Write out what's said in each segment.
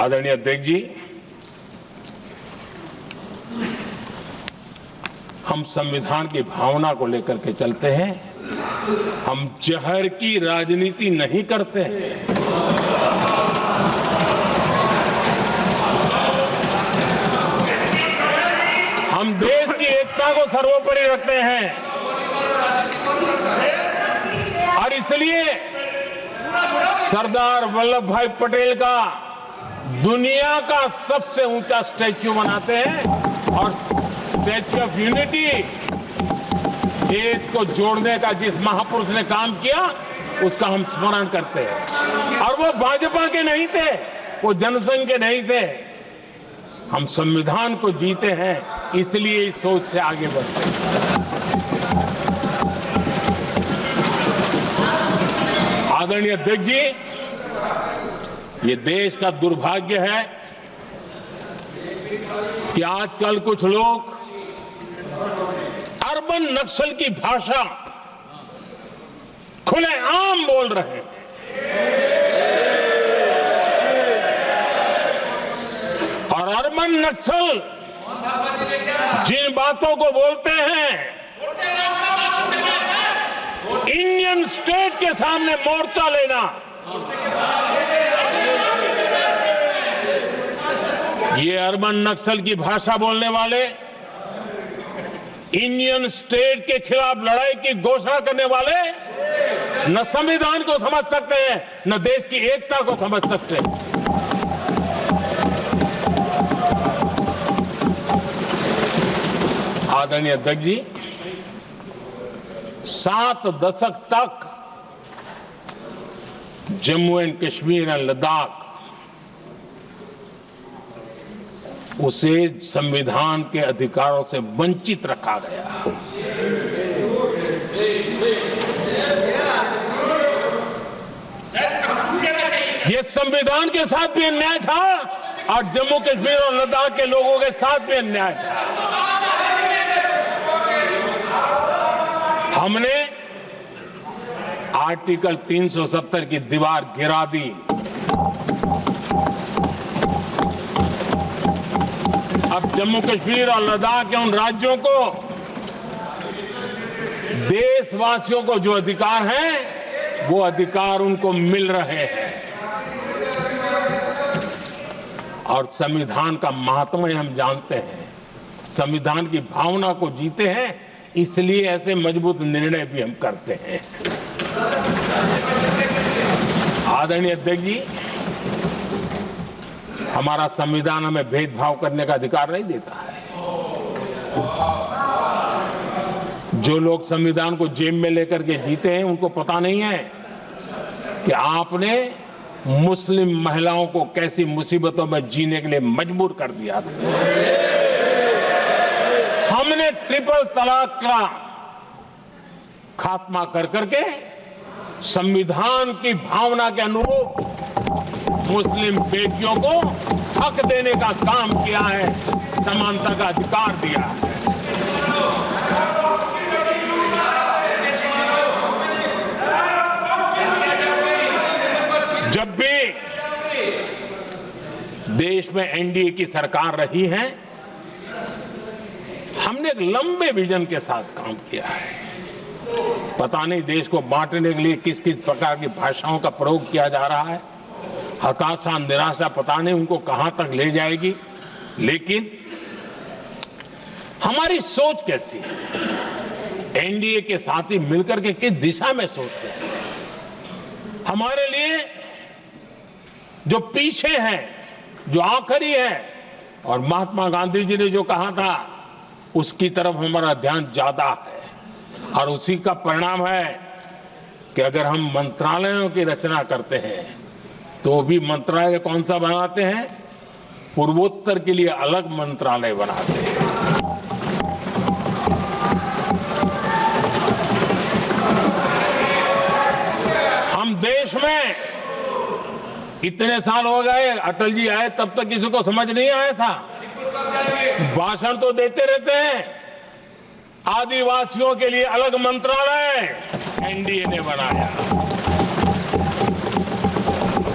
आदरणीय अध्यक्ष जी, हम संविधान की भावना को लेकर के चलते हैं। हम जहर की राजनीति नहीं करते हैं। हम देश की एकता को सर्वोपरि रखते हैं और इसलिए सरदार वल्लभ भाई पटेल का दुनिया का सबसे ऊंचा स्टैच्यू बनाते हैं और स्टैच्यू ऑफ यूनिटी देश को जोड़ने का जिस महापुरुष ने काम किया उसका हम स्मरण करते हैं। और वो भाजपा के नहीं थे, वो जनसंघ के नहीं थे। हम संविधान को जीते हैं, इसलिए इस सोच से आगे बढ़ते हैं। आदरणीय अध्यक्ष जी, ये देश का दुर्भाग्य है कि आजकल कुछ लोग अर्बन नक्सल की भाषा खुलेआम बोल रहे हैं। और अर्बन नक्सल जिन बातों को बोलते हैं, इंडियन स्टेट के सामने मोर्चा लेना, ये अर्बन नक्सल की भाषा बोलने वाले, इंडियन स्टेट के खिलाफ लड़ाई की घोषणा करने वाले न संविधान को समझ सकते हैं, न देश की एकता को समझ सकते हैं। आदरणीय अध्यक्ष जी, 7 दशक तक जम्मू एंड कश्मीर और लद्दाख उसे संविधान के अधिकारों से वंचित रखा गया। ये संविधान के साथ भी अन्याय था और जम्मू कश्मीर और लद्दाख के लोगों के साथ भी अन्याय था। हमने आर्टिकल 370 की दीवार गिरा दी। अब जम्मू कश्मीर और लद्दाख के उन राज्यों को, देशवासियों को जो अधिकार हैं, वो अधिकार उनको मिल रहे हैं। और संविधान का महात्म्य हम जानते हैं, संविधान की भावना को जीते हैं, इसलिए ऐसे मजबूत निर्णय भी हम करते हैं। आदरणीय अध्यक्ष जी, हमारा संविधान हमें भेदभाव करने का अधिकार नहीं देता है। जो लोग संविधान को जेब में लेकर के जीते हैं, उनको पता नहीं है कि आपने मुस्लिम महिलाओं को कैसी मुसीबतों में जीने के लिए मजबूर कर दिया था। हमने ट्रिपल तलाक का खात्मा कर करके संविधान की भावना के अनुरूप मुस्लिम बेटियों को हक देने का काम किया है, समानता का अधिकार दिया है। जब भी देश में एनडीए की सरकार रही है, हमने एक लंबे विजन के साथ काम किया है। पता नहीं देश को बांटने के लिए किस किस प्रकार की भाषाओं का प्रयोग किया जा रहा है। हताशा, निराशा पता नहीं उनको कहां तक ले जाएगी, लेकिन हमारी सोच कैसी है, एनडीए के साथी मिलकर के किस दिशा में सोचते हैं। हमारे लिए जो पीछे है, जो आखिरी है, और महात्मा गांधी जी ने जो कहा था, उसकी तरफ हमारा ध्यान ज्यादा है। और उसी का परिणाम है कि अगर हम मंत्रालयों की रचना करते हैं, तो भी मंत्रालय कौन सा बनाते हैं? पूर्वोत्तर के लिए अलग मंत्रालय बनाते हैं। हम देश में इतने साल हो गए, अटल जी आए तब तक किसी को समझ नहीं आया था। भाषण तो देते रहते हैं, आदिवासियों के लिए अलग मंत्रालय एनडीए ने बनाया।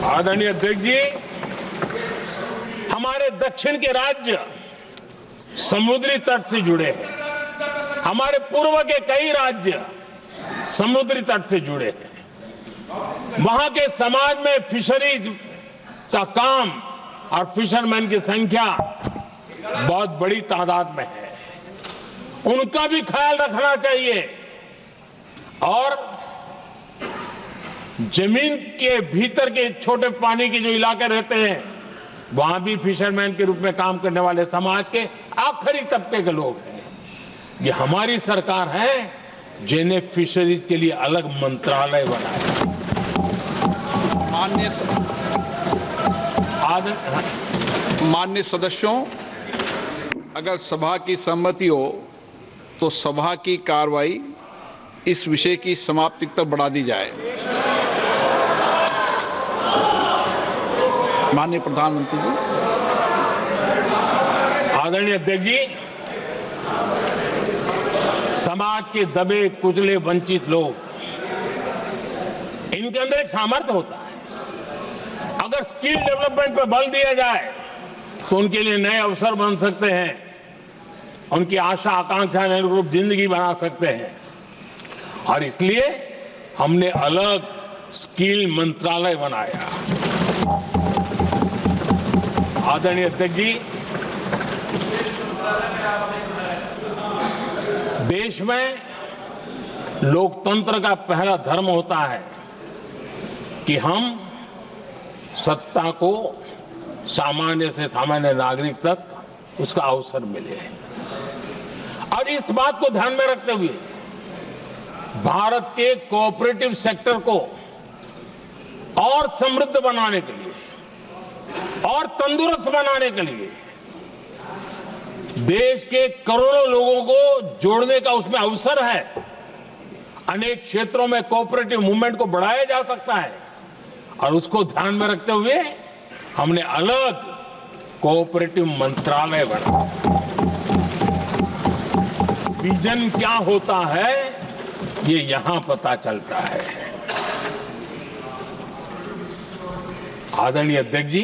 आदरणीय अध्यक्ष जी, हमारे दक्षिण के राज्य समुद्री तट से जुड़े हैं, हमारे पूर्व के कई राज्य समुद्री तट से जुड़े हैं। वहां के समाज में फिशरीज का काम और फिशरमैन की संख्या बहुत बड़ी तादाद में है, उनका भी ख्याल रखना चाहिए। और जमीन के भीतर के छोटे पानी के जो इलाके रहते हैं, वहां भी फिशरमैन के रूप में काम करने वाले समाज के आखिरी तबके के लोग हैं। ये हमारी सरकार है जिन्हें फिशरीज के लिए अलग मंत्रालय बनाया। माननीय सदस्यों, अगर सभा की सहमति हो तो सभा की कार्रवाई इस विषय की समाप्ति तक बढ़ा दी जाए। माननीय प्रधानमंत्री जी। आदरणीय अध्यक्ष जी, समाज के दबे कुचले वंचित लोग, इनके अंदर एक सामर्थ्य होता है। अगर स्किल डेवलपमेंट पर बल दिया जाए तो उनके लिए नए अवसर बन सकते हैं, उनकी आशा आकांक्षा के अनुरूप जिंदगी बना सकते हैं। और इसलिए हमने अलग स्किल मंत्रालय बनाया। आदरणीय अध्यक्ष जी, देश में लोकतंत्र का पहला धर्म होता है कि हम सत्ता को सामान्य से सामान्य नागरिक तक उसका अवसर मिले। और इस बात को ध्यान में रखते हुए भारत के कोऑपरेटिव सेक्टर को और समृद्ध बनाने के लिए और तंदुरुस्त बनाने के लिए देश के करोड़ों लोगों को जोड़ने का उसमें अवसर है। अनेक क्षेत्रों में कोऑपरेटिव मूवमेंट को बढ़ाया जा सकता है और उसको ध्यान में रखते हुए हमने अलग कोऑपरेटिव मंत्रालय बनाया। विजन क्या होता है ये यहां पता चलता है। आदरणीय अध्यक्ष जी,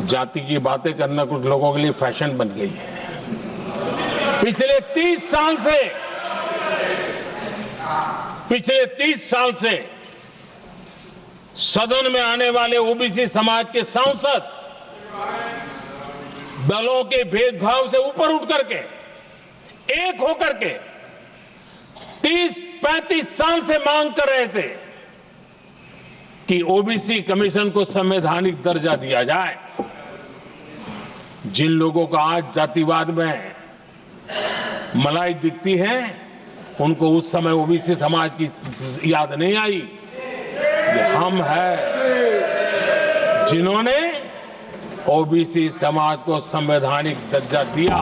जाति की बातें करना कुछ लोगों के लिए फैशन बन गई है। पिछले 30 साल से सदन में आने वाले ओबीसी समाज के सांसद दलों के भेदभाव से ऊपर उठ करके एक होकर के 30-35 साल से मांग कर रहे थे कि ओबीसी कमीशन को संवैधानिक दर्जा दिया जाए। जिन लोगों को आज जातिवाद में मलाई दिखती है, उनको उस समय ओबीसी समाज की याद नहीं आई। ये हम हैं जिन्होंने ओबीसी समाज को संवैधानिक दर्जा दिया।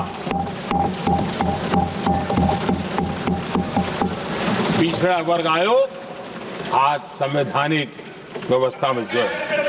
पिछड़ा वर्ग आयोग आज संवैधानिक व्यवस्था में जो है।